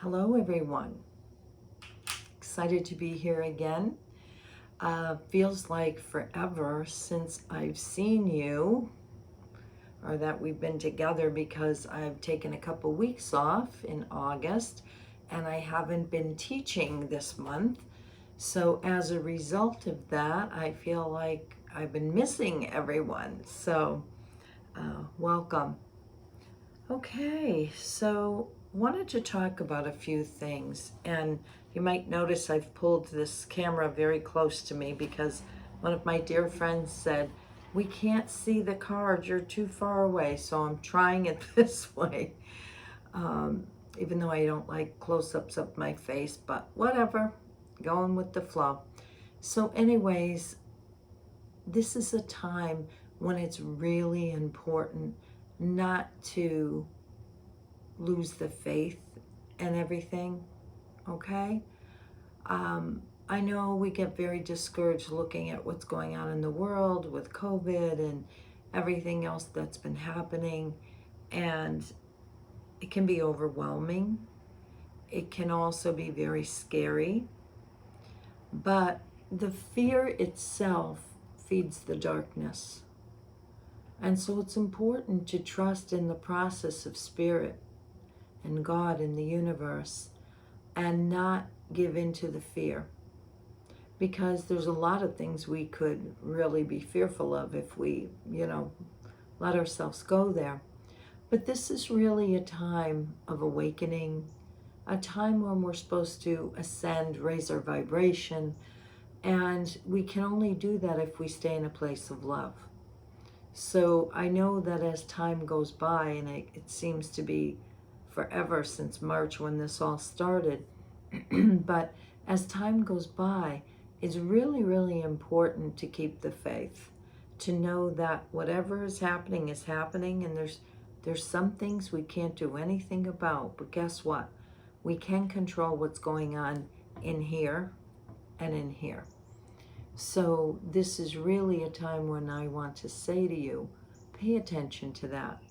Hello, everyone. Excited to be here again. Feels like forever since I've seen you, or that we've been together, because I've taken a couple weeks off in August and I haven't been teaching this month. So, as a result of that, I feel like I've been missing everyone. So, welcome. Okay, so wanted to talk about a few things, and you might notice I've pulled this camera very close to me because one of my dear friends said, "We can't see the cards, you're too far away," so I'm trying it this way, um, even though I don't like close-ups of my face, but whatever, going with the flow. So anyways, this is a time when it's really important not to lose the faith and everything, okay? I know we get very discouraged looking at what's going on in the world with COVID and everything else that's been happening, and it can be overwhelming. It can also be very scary, but the fear itself feeds the darkness. And so it's important to trust in the process of spirit and God and the universe and not give in to the fear, because there's a lot of things we could really be fearful of if we, let ourselves go there. But this is really a time of awakening, a time when we're supposed to ascend, raise our vibration, and we can only do that if we stay in a place of love. So I know that as time goes by, and it seems to be forever since March when this all started, but as time goes by, it's really, really important to keep the faith, to know that whatever is happening, and there's some things we can't do anything about, but guess what? We can control what's going on in here and in here. So this is really a time when I want to say to you, pay attention to that.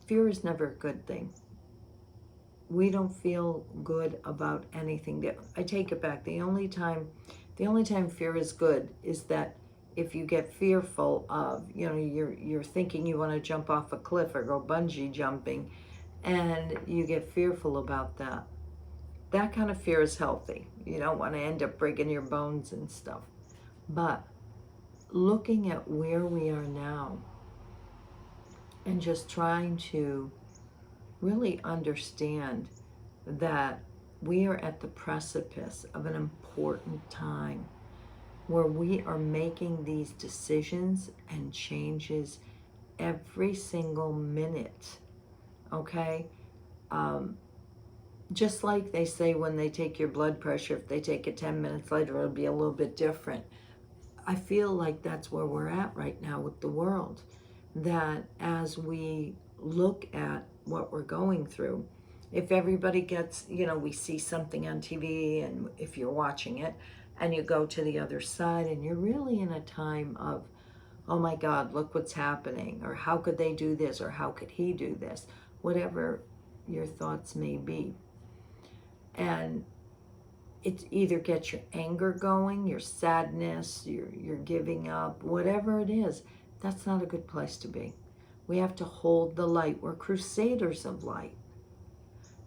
Fear is never a good thing. We don't feel good about anything. I take it back. The only time fear is good is that if you get fearful of, you're thinking you want to jump off a cliff or go bungee jumping, and you get fearful about that. That kind of fear is healthy. You don't want to end up breaking your bones and stuff. But looking at where we are now and just trying to really understand that we are at the precipice of an important time where we are making these decisions and changes every single minute, okay? Just like they say when they take your blood pressure, if they take it 10 minutes later, it'll be a little bit different. I feel like that's where we're at right now with the world, that as we look at what we're going through, if everybody gets, we see something on TV, and if you're watching it and you go to the other side and you're really in a time of, oh my God, look what's happening, or how could they do this, or how could he do this, whatever your thoughts may be. And it either gets your anger going, your sadness, your giving up, whatever it is. That's not a good place to be. We have to hold the light. We're crusaders of light.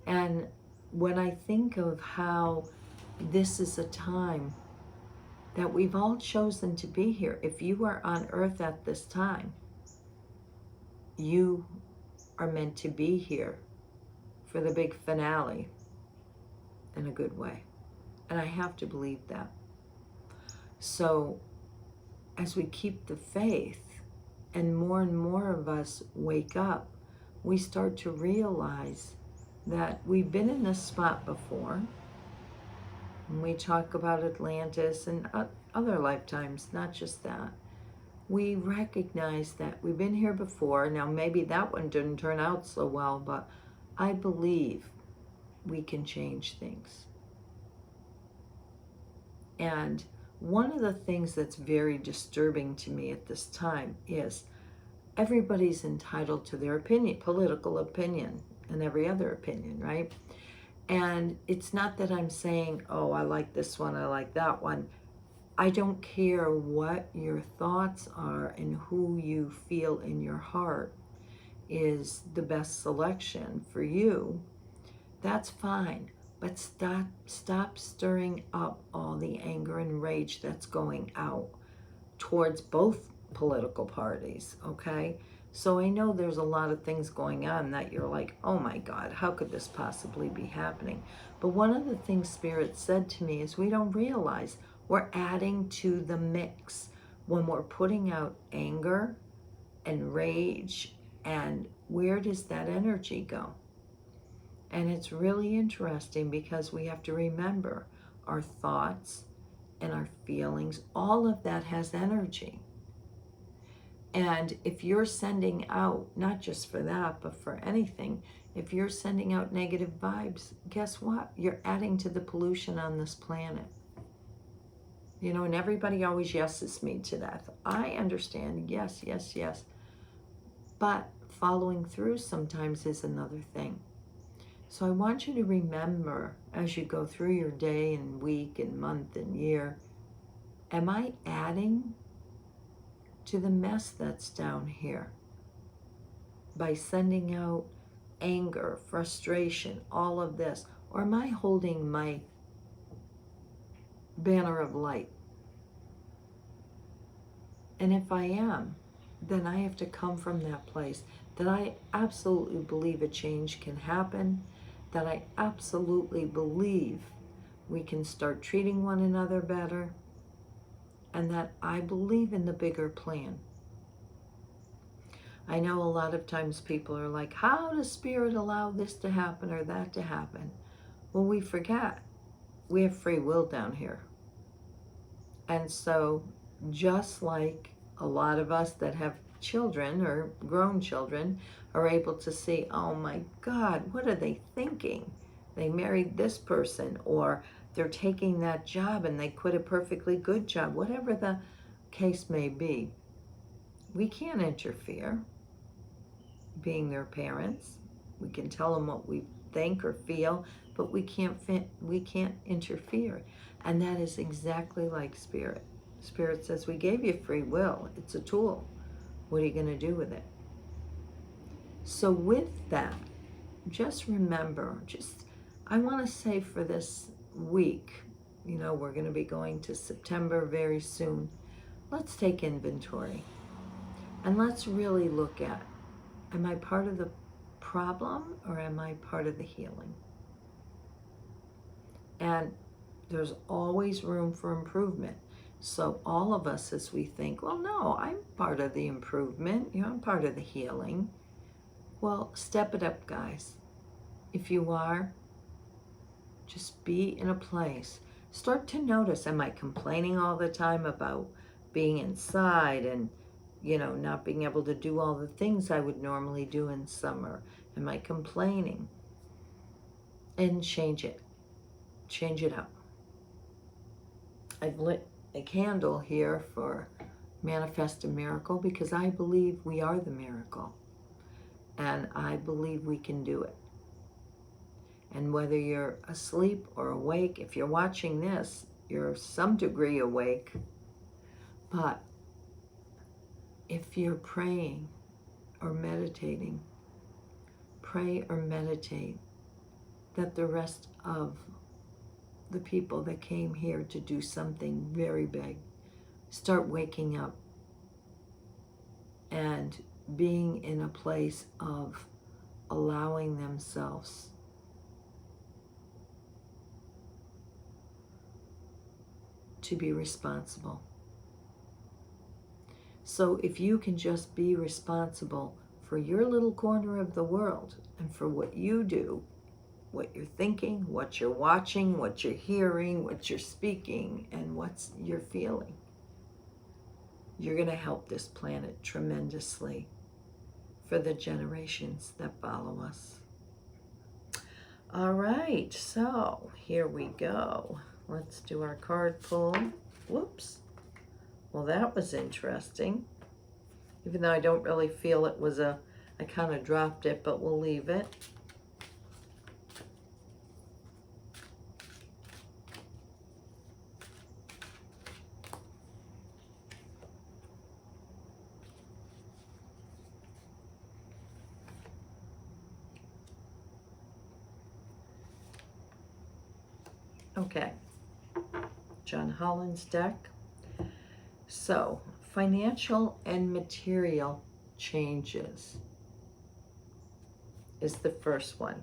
And when I think of how this is a time that we've all chosen to be here, if you are on earth at this time, you are meant to be here for the big finale in a good way. And I have to believe that. So as we keep the faith and more of us wake up, we start to realize that we've been in this spot before. When we talk about Atlantis and other lifetimes, not just that, we recognize that we've been here before. Now, maybe that one didn't turn out so well, but I believe we can change things. And one of the things that's very disturbing to me at this time is everybody's entitled to their opinion, political opinion. and every other opinion, right? And it's not that I'm saying, oh, I like this one, I like that one. I don't care what your thoughts are and who you feel in your heart is the best selection for you. That's fine. But stop stirring up all the anger and rage that's going out towards both political parties, okay? So I know there's a lot of things going on that you're like, oh my God, how could this possibly be happening? But one of the things Spirit said to me is we don't realize we're adding to the mix when we're putting out anger and rage, and where does that energy go? And it's really interesting because we have to remember our thoughts and our feelings, all of that has energy. And if you're sending out, not just for that, but for anything, if you're sending out negative vibes, guess what? You're adding to the pollution on this planet. You know, and everybody always yeses me to that. I understand, yes, yes, yes. But following through sometimes is another thing. So I want you to remember as you go through your day and week and month and year, am I adding to the mess that's down here by sending out anger, frustration, all of this? Or am I holding my banner of light? And if I am, then I have to come from that place that I absolutely believe a change can happen, that I absolutely believe we can start treating one another better, and that I believe in the bigger plan. I know a lot of times people are like, how does Spirit allow this to happen or that to happen? Well, we forget we have free will down here. And so just like a lot of us that have children or grown children are able to see, oh my God, what are they thinking? They married this person, or they're taking that job and they quit a perfectly good job, whatever the case may be. We can't interfere, being their parents. We can tell them what we think or feel, but we can't interfere. And that is exactly like Spirit. Spirit says, we gave you free will. It's a tool. What are you going to do with it? So with that, just remember, I want to say for this week, you know, we're going to be going to September very soon. Let's take inventory and let's really look at, am I part of the problem or am I part of the healing? And there's always room for improvement. So all of us, as we think, well, no, I'm part of the improvement, you know, I'm part of the healing. Well, step it up, guys. If you are, just be in a place. Start to notice, am I complaining all the time about being inside and, you know, not being able to do all the things I would normally do in summer? Am I complaining? And change it. Change it up. I've lit a candle here for Manifest a Miracle because I believe we are the miracle. And I believe we can do it. And whether you're asleep or awake, if you're watching this, you're some degree awake. But if you're praying or meditating, pray or meditate that the rest of the people that came here to do something very big start waking up and being in a place of allowing themselves to be responsible. So if you can just be responsible for your little corner of the world and for what you do, what you're thinking, what you're watching, what you're hearing, what you're speaking, and what you're feeling, you're going to help this planet tremendously for the generations that follow us. All right, so here we go. Let's do our card pull. Whoops. Well, that was interesting. Even though I don't really feel it was I kind of dropped it, but we'll leave it. Okay, John Holland's deck. So, financial and material changes is the first one.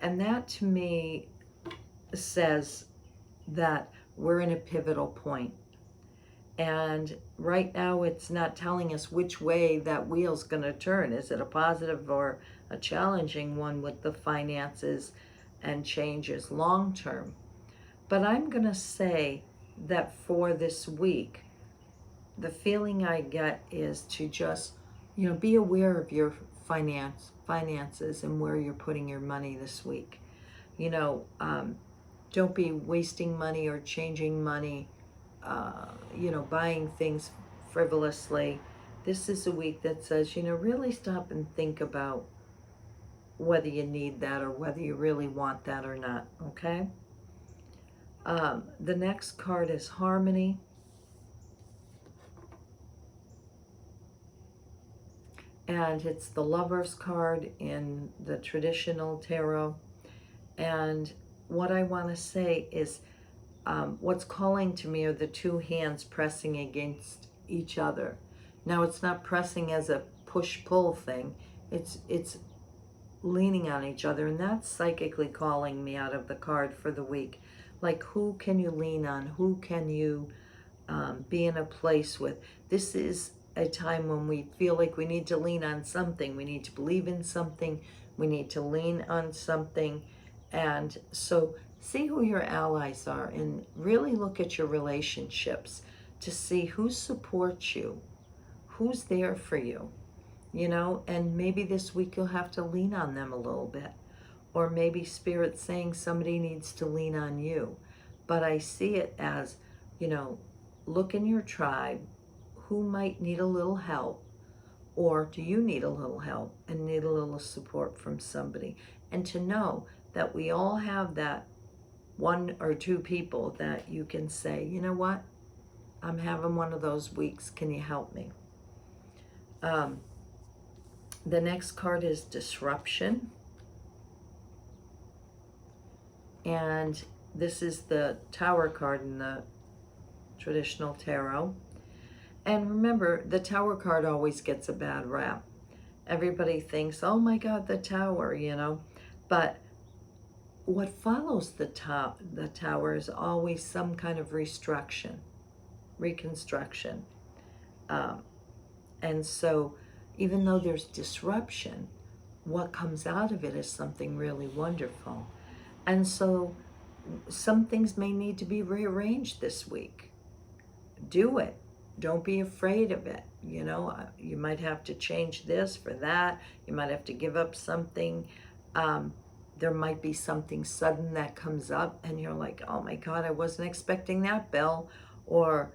And that to me says that we're in a pivotal point. And right now it's not telling us which way that wheel's going to turn. Is it a positive or a challenging one with the finances and changes long term? But I'm going to say that for this week, the feeling I get is to just, be aware of your finances and where you're putting your money this week. Don't be wasting money or changing money, buying things frivolously. This is a week that says, really stop and think about whether you need that or whether you really want that or not, okay? The next card is Harmony. And it's the Lover's card in the traditional tarot. And what I want to say is what's calling to me are the two hands pressing against each other. Now, it's not pressing as a push-pull thing. It's leaning on each other, and that's psychically calling me out of the card for the week. Like, who can you lean on? Who can you be in a place with? This is a time when we feel like we need to lean on something. We need to believe in something. We need to lean on something. And so see who your allies are and really look at your relationships to see who supports you, who's there for you, and maybe this week you'll have to lean on them a little bit. Or maybe Spirit's saying somebody needs to lean on you. But I see it as, look in your tribe, who might need a little help, or do you need a little help and need a little support from somebody? And to know that we all have that one or two people that you can say, you know what, I'm having one of those weeks, can you help me? The next card is Disruption. And this is the Tower card in the traditional tarot. And remember, the Tower card always gets a bad rap. Everybody thinks, oh my God, the Tower, But what follows the Tower is always some kind of reconstruction. And so even though there's disruption, what comes out of it is something really wonderful. And so some things may need to be rearranged this week. Do it. Don't be afraid of it. You might have to change this for that. You might have to give up something. There might be something sudden that comes up and you're like, oh my God, I wasn't expecting that bill. Or,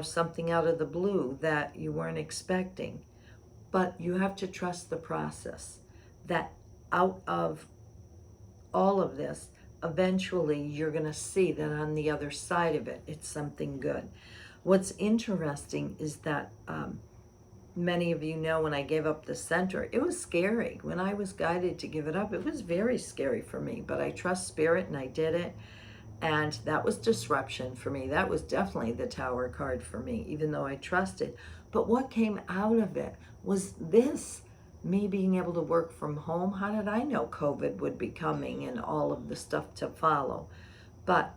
something out of the blue that you weren't expecting. But you have to trust the process. That out of all of this, eventually you're going to see that on the other side of it, it's something good. What's interesting is that many of you know when I gave up the center, it was scary. When I was guided to give it up, it was very scary for me, but I trust Spirit and I did it. And that was disruption for me. That was definitely the Tower card for me, even though I trusted. But what came out of it was this, me being able to work from home. How did I know COVID would be coming and all of the stuff to follow? But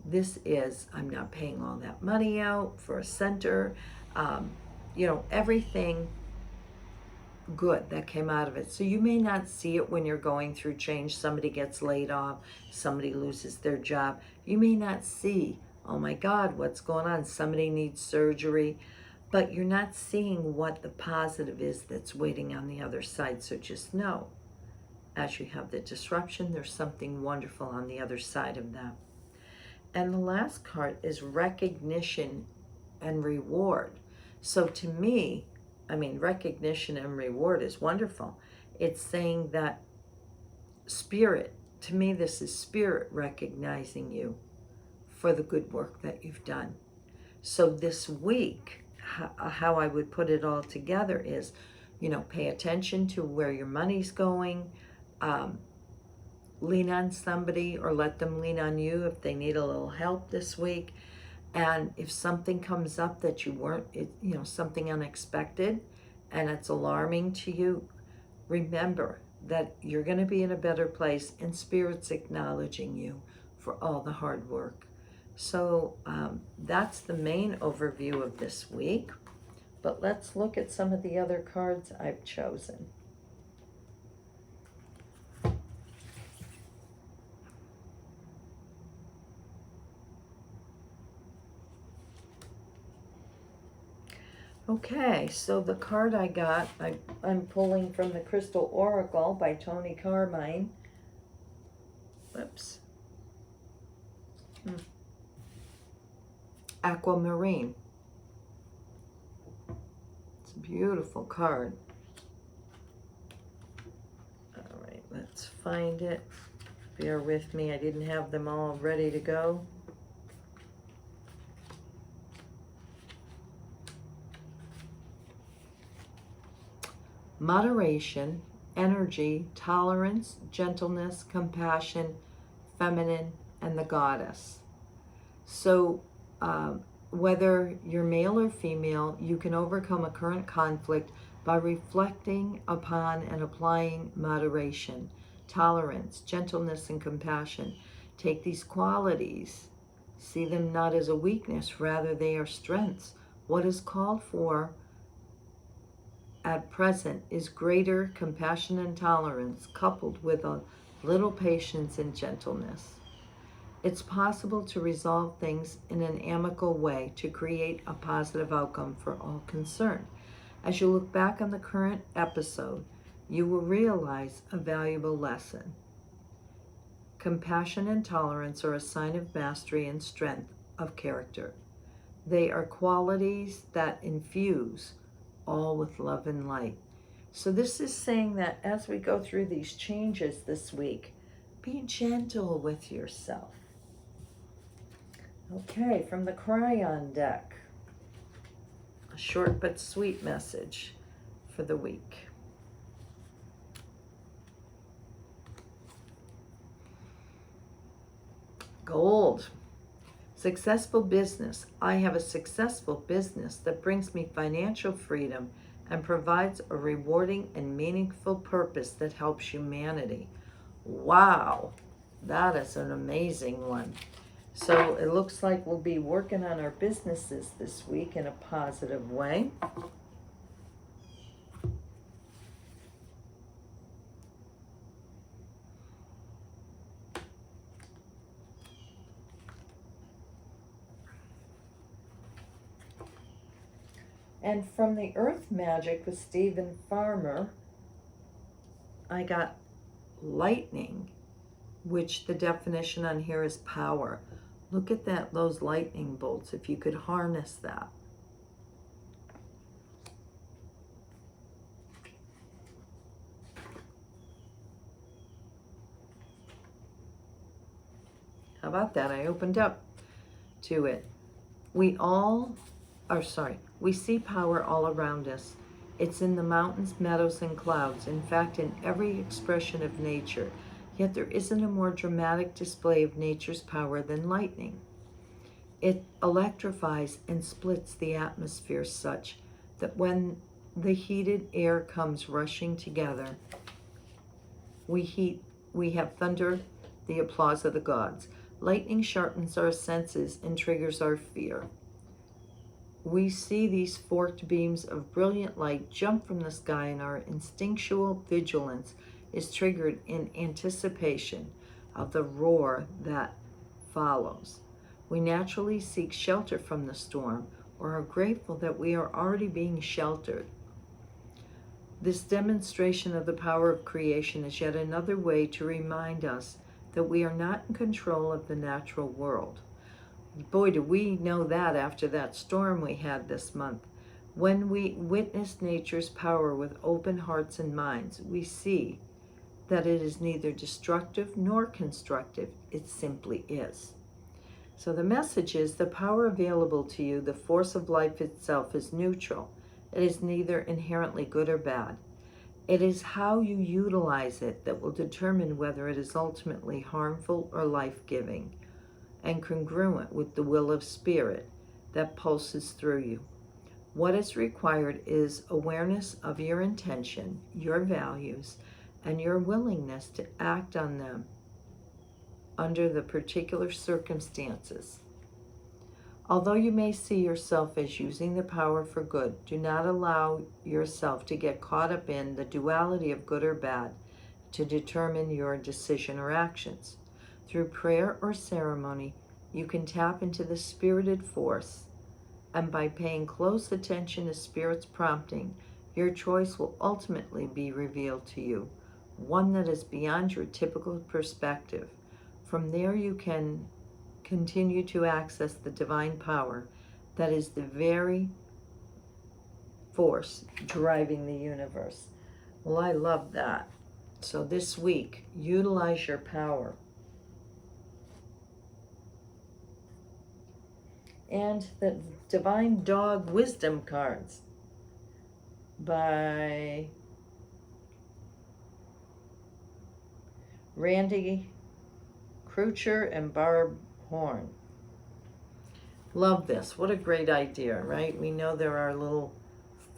this is, I'm not paying all that money out for a center. Everything good that came out of it. So you may not see it when you're going through change. Somebody gets laid off, somebody loses their job. You may not see, oh my God, what's going on? Somebody needs surgery, but you're not seeing what the positive is that's waiting on the other side. So just know, as you have the disruption, there's something wonderful on the other side of that. And the last card is Recognition and Reward. So to me, recognition and reward is wonderful. It's saying that Spirit, to me, this is Spirit recognizing you for the good work that you've done. So this week, how I would put it all together is, pay attention to where your money's going. lean on somebody or let them lean on you if they need a little help this week. And if something comes up that you weren't, something unexpected and it's alarming to you, remember that you're going to be in a better place and Spirit's acknowledging you for all the hard work. So that's the main overview of this week. But let's look at some of the other cards I've chosen. Okay, so the card I got, I'm pulling from the Crystal Oracle by Tony Carmine. Whoops. Aquamarine. It's a beautiful card. All right, let's find it. Bear with me, I didn't have them all ready to go. Moderation, energy, tolerance, gentleness, compassion, feminine, and the goddess. So whether you're male or female, you can overcome a current conflict by reflecting upon and applying moderation, tolerance, gentleness, and compassion. Take these qualities, see them not as a weakness, rather they are strengths. What is called for at present is greater compassion and tolerance, coupled with a little patience and gentleness. It's possible to resolve things in an amicable way to create a positive outcome for all concerned. As you look back on the current episode, you will realize a valuable lesson. Compassion and tolerance are a sign of mastery and strength of character. They are qualities that infuse all with love and light. So this is saying that as we go through these changes this week, be gentle with yourself. Okay, from the Cryon deck, a short but sweet message for the week. Gold. Successful business. I have a successful business that brings me financial freedom and provides a rewarding and meaningful purpose that helps humanity. Wow, that is an amazing one. So it looks like we'll be working on our businesses this week in a positive way. And from the Earth Magic with Stephen Farmer, I got lightning, which the definition on here is power. Look at that, those lightning bolts, if you could harness that. How about that? I opened up to it. We see power all around us. It's in the mountains, meadows, and clouds. In fact, in every expression of nature. Yet there isn't a more dramatic display of nature's power than lightning. It electrifies and splits the atmosphere such that when the heated air comes rushing together, we have thunder, the applause of the gods. Lightning sharpens our senses and triggers our fear. We see these forked beams of brilliant light jump from the sky, and our instinctual vigilance is triggered in anticipation of the roar that follows. We naturally seek shelter from the storm, or are grateful that we are already being sheltered. This demonstration of the power of creation is yet another way to remind us that we are not in control of the natural world. Boy, do we know that after that storm we had this month. When we witness nature's power with open hearts and minds, we see that it is neither destructive nor constructive. It simply is. So the message is the power available to you, the force of life itself, is neutral. It is neither inherently good or bad. It is how you utilize it that will determine whether it is ultimately harmful or life-giving and congruent with the will of spirit that pulses through you. What is required is awareness of your intention, your values, and your willingness to act on them under the particular circumstances. Although you may see yourself as using the power for good, do not allow yourself to get caught up in the duality of good or bad to determine your decision or actions. Through prayer or ceremony, you can tap into the spirited force, and by paying close attention to Spirit's prompting, your choice will ultimately be revealed to you, one that is beyond your typical perspective. From there, you can continue to access the divine power that is the very force driving the universe. Well, I love that. So this week, utilize your power. And the Divine Dog Wisdom cards by Randy Croucher and Barb Horn. Love this. What a great idea, right? We know there are little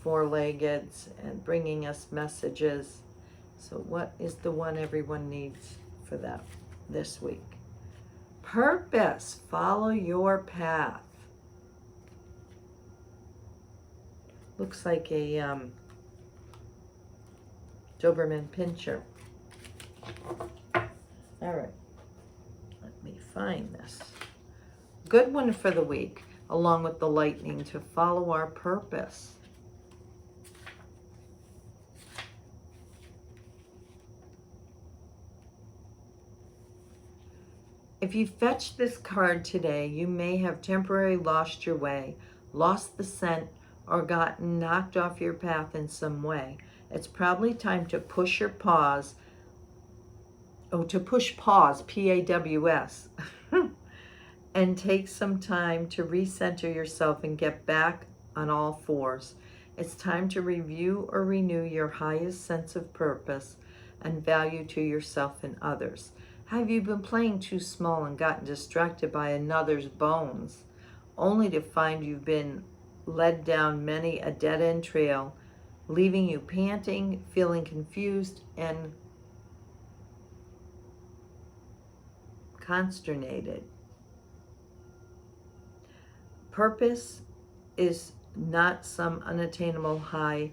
four-leggeds and bringing us messages. So what is the one everyone needs for that this week? Purpose. Follow your path. Looks like a Doberman Pinscher. All right. Let me find this. Good one for the week, along with the lightning, to follow our purpose. If you fetch this card today, you may have temporarily lost your way, lost the scent, or gotten knocked off your path in some way. It's probably time to push your pause. Oh, to push pause, P-A-W-S. And take some time to recenter yourself and get back on all fours. It's time to review or renew your highest sense of purpose and value to yourself and others. Have you been playing too small and gotten distracted by another's bones, only to find you've been led down many a dead-end trail, leaving you panting, feeling confused, and consternated? Purpose is not some unattainable high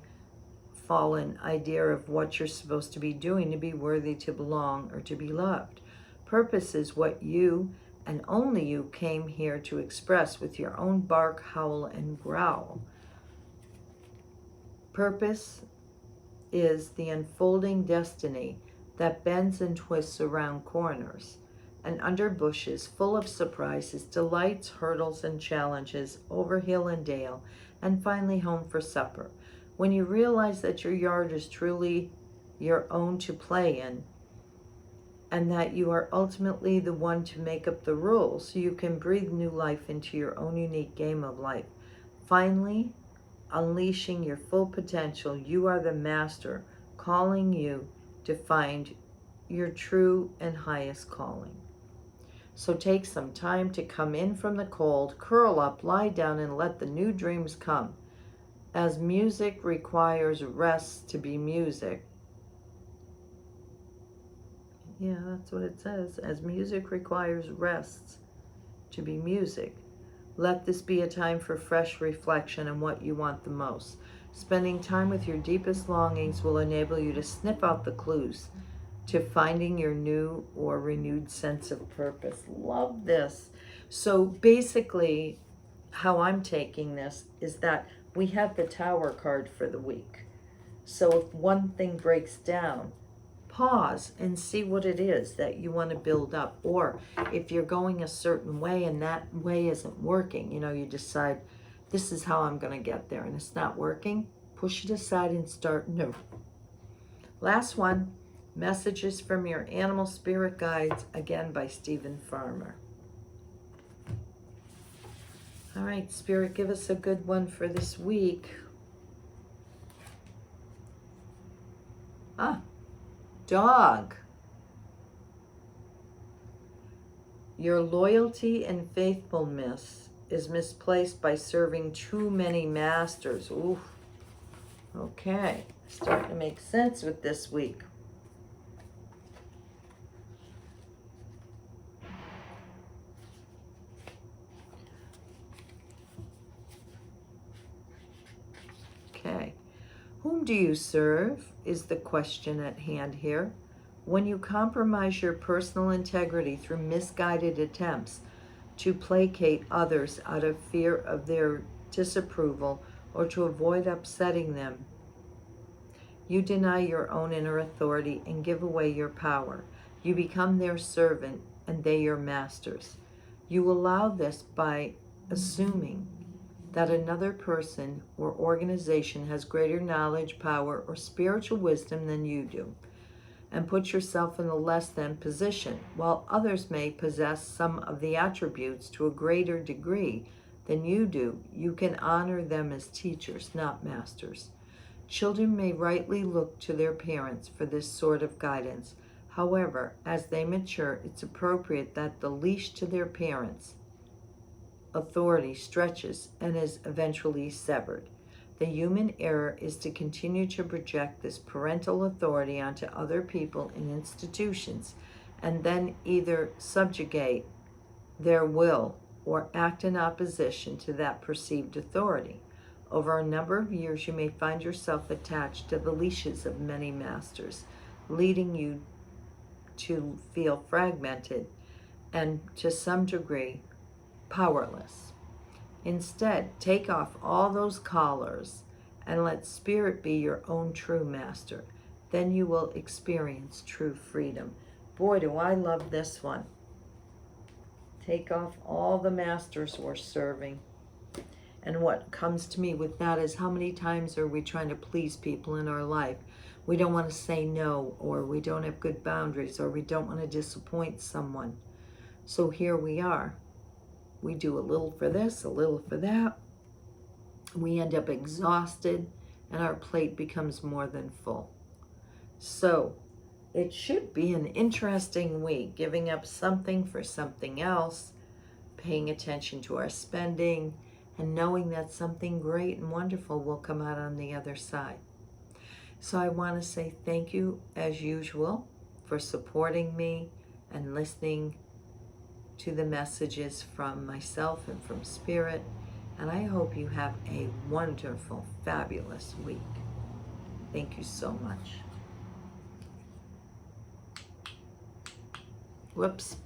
fallen idea of what you're supposed to be doing to be worthy to belong or to be loved. Purpose is what you and only you came here to express with your own bark, howl, and growl. Purpose is the unfolding destiny that bends and twists around corners and under bushes, full of surprises, delights, hurdles, and challenges, over hill and dale, and finally home for supper. When you realize that your yard is truly your own to play in, and that you are ultimately the one to make up the rules, so you can breathe new life into your own unique game of life. Finally, unleashing your full potential, you are the master, calling you to find your true and highest calling. So take some time to come in from the cold, curl up, lie down, and let the new dreams come. As music requires rest to be music. Yeah, that's what it says. As music requires rest to be music. Let this be a time for fresh reflection on what you want the most. Spending time with your deepest longings will enable you to sniff out the clues to finding your new or renewed sense of purpose. Love this. So basically, how I'm taking this is that we have the Tower card for the week. So if one thing breaks down, pause and see what it is that you want to build up. Or if you're going a certain way and that way isn't working, you decide, this is how I'm going to get there, and it's not working, push it aside and start new. Last one. Messages from Your Animal Spirit Guides, again by Stephen Farmer. All right, Spirit, give us a good one for this week. Ah, dog. Your loyalty and faithfulness is misplaced by serving too many masters. Ooh. Okay, starting to make sense with this week. Okay. Whom do you serve is the question at hand here. When you compromise your personal integrity through misguided attempts to placate others out of fear of their disapproval or to avoid upsetting them, you deny your own inner authority and give away your power. You become their servant and they your masters. You allow this by assuming that another person or organization has greater knowledge, power, or spiritual wisdom than you do, and put yourself in a less than position. While others may possess some of the attributes to a greater degree than you do, you can honor them as teachers, not masters. Children may rightly look to their parents for this sort of guidance. However, as they mature, it's appropriate that the leash to their parents' authority stretches and is eventually severed. The human error is to continue to project this parental authority onto other people and institutions and then either subjugate their will or act in opposition to that perceived authority. Over a number of years, you may find yourself attached to the leashes of many masters, leading you to feel fragmented and, to some degree, powerless. Instead, take off all those collars and let Spirit be your own true master. Then you will experience true freedom. Boy, do I love this one. Take off all the masters we're serving. And what comes to me with that is, how many times are we trying to please people in our life? We don't want to say no, or we don't have good boundaries, or we don't want to disappoint someone. So here we are. We do a little for this, a little for that. We end up exhausted, and our plate becomes more than full. So it should be an interesting week, giving up something for something else, paying attention to our spending, and knowing that something great and wonderful will come out on the other side. So I want to say thank you, as usual, for supporting me and listening to the messages from myself and from Spirit. And I hope you have a wonderful, fabulous week. Thank you so much. Whoops.